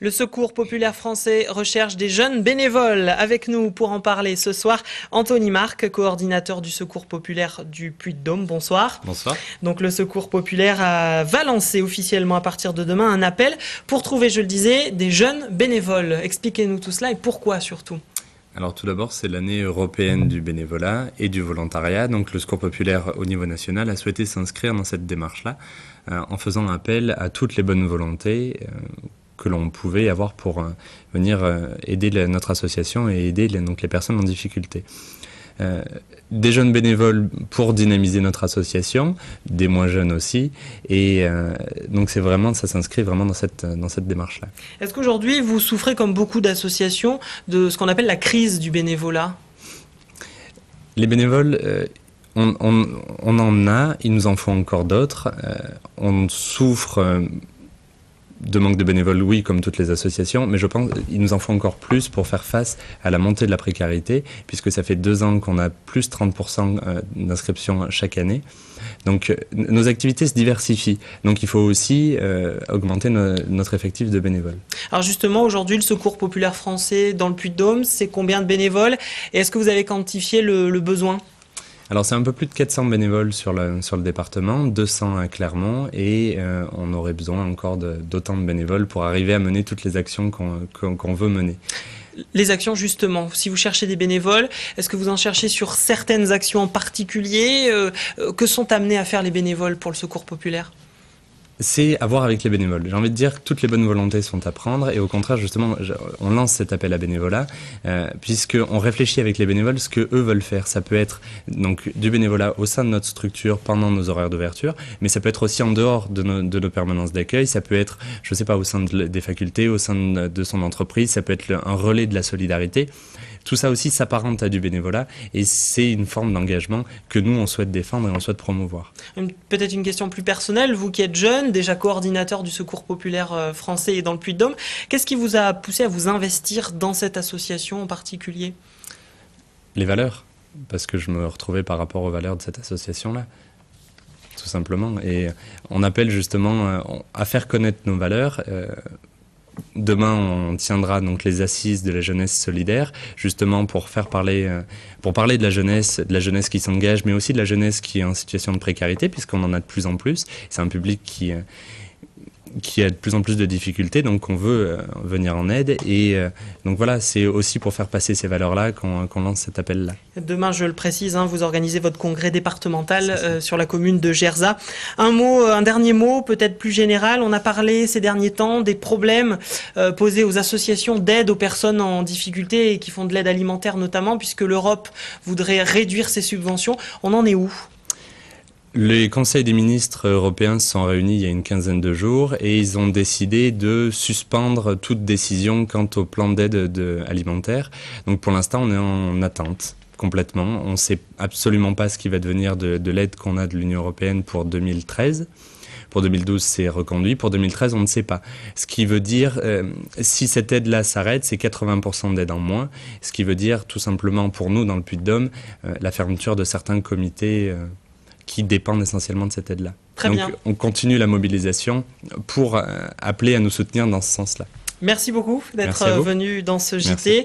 Le Secours populaire français recherche des jeunes bénévoles. Avec nous pour en parler ce soir, Anthony Marc, coordinateur du Secours populaire du Puy-de-Dôme. Bonsoir. Bonsoir. Donc le Secours populaire va lancer officiellement à partir de demain un appel pour trouver, je le disais, des jeunes bénévoles. Expliquez-nous tout cela et pourquoi surtout. Alors tout d'abord, c'est l'année européenne du bénévolat et du volontariat. Donc le Secours populaire au niveau national a souhaité s'inscrire dans cette démarche-là en faisant appel à toutes les bonnes volontés que l'on pouvait avoir pour venir aider notre association et aider donc les personnes en difficulté. Des jeunes bénévoles pour dynamiser notre association, des moins jeunes aussi, et donc ça s'inscrit vraiment dans cette démarche-là. Est-ce qu'aujourd'hui vous souffrez, comme beaucoup d'associations, de ce qu'on appelle la crise du bénévolat? Les bénévoles, on en a, il nous en faut encore d'autres. On souffre de manque de bénévoles, oui, comme toutes les associations, mais je pense qu'il nous en faut encore plus pour faire face à la montée de la précarité, puisque ça fait 2 ans qu'on a plus 30% d'inscriptions chaque année. Donc nos activités se diversifient, donc il faut aussi augmenter notre effectif de bénévoles. Alors justement, aujourd'hui, le Secours populaire français dans le Puy-de-Dôme, c'est combien de bénévoles? Et est-ce que vous avez quantifié le besoin? Alors c'est un peu plus de 400 bénévoles sur le département, 200 à Clermont, et on aurait besoin encore d'autant de bénévoles pour arriver à mener toutes les actions qu'on veut mener. Les actions, justement, si vous cherchez des bénévoles, est-ce que vous en cherchez sur certaines actions en particulier? Que sont amenés à faire les bénévoles pour le Secours populaire? C'est à voir avec les bénévoles. J'ai envie de dire que toutes les bonnes volontés sont à prendre, et au contraire, justement, on lance cet appel à bénévolat puisqu'on réfléchit avec les bénévoles ce que eux veulent faire. Ça peut être donc du bénévolat au sein de notre structure pendant nos horaires d'ouverture, mais ça peut être aussi en dehors de nos permanences d'accueil. Ça peut être, je sais pas, au sein des facultés, au sein de son entreprise. Ça peut être un relais de la solidarité. Tout ça aussi s'apparente à du bénévolat, et c'est une forme d'engagement que nous, on souhaite défendre et on souhaite promouvoir. Peut-être une question plus personnelle, vous qui êtes jeune, déjà coordinateur du Secours populaire français et dans le Puy-de-Dôme, qu'est-ce qui vous a poussé à vous investir dans cette association en particulier? Les valeurs, parce que je me retrouvais par rapport aux valeurs de cette association-là, tout simplement. Et on appelle justement à faire connaître nos valeurs. Demain, on tiendra donc les assises de la jeunesse solidaire, justement pour parler de la jeunesse qui s'engage, mais aussi de la jeunesse qui est en situation de précarité, puisqu'on en a de plus en plus. C'est un public qui a de plus en plus de difficultés, donc on veut venir en aide. Et donc voilà, c'est aussi pour faire passer ces valeurs-là qu'on lance cet appel-là. Demain, je le précise, vous organisez votre congrès départemental sur la commune de Gerzat. Un dernier mot, peut-être plus général. On a parlé ces derniers temps des problèmes posés aux associations d'aide aux personnes en difficulté et qui font de l'aide alimentaire notamment, puisque l'Europe voudrait réduire ses subventions. On en est où ? Les conseils des ministres européens se sont réunis il y a une quinzaine de jours, et ils ont décidé de suspendre toute décision quant au plan d'aide alimentaire. Donc pour l'instant, on est en attente complètement. On ne sait absolument pas ce qui va devenir de l'aide qu'on a de l'Union européenne pour 2013. Pour 2012, c'est reconduit. Pour 2013, on ne sait pas. Ce qui veut dire, si cette aide-là s'arrête, c'est 80% d'aide en moins. Ce qui veut dire, tout simplement, pour nous, dans le Puy-de-Dôme, la fermeture de certains comités qui dépendent essentiellement de cette aide-là. Donc on continue la mobilisation pour appeler à nous soutenir dans ce sens-là. Merci beaucoup d'être venu dans ce JT. Merci.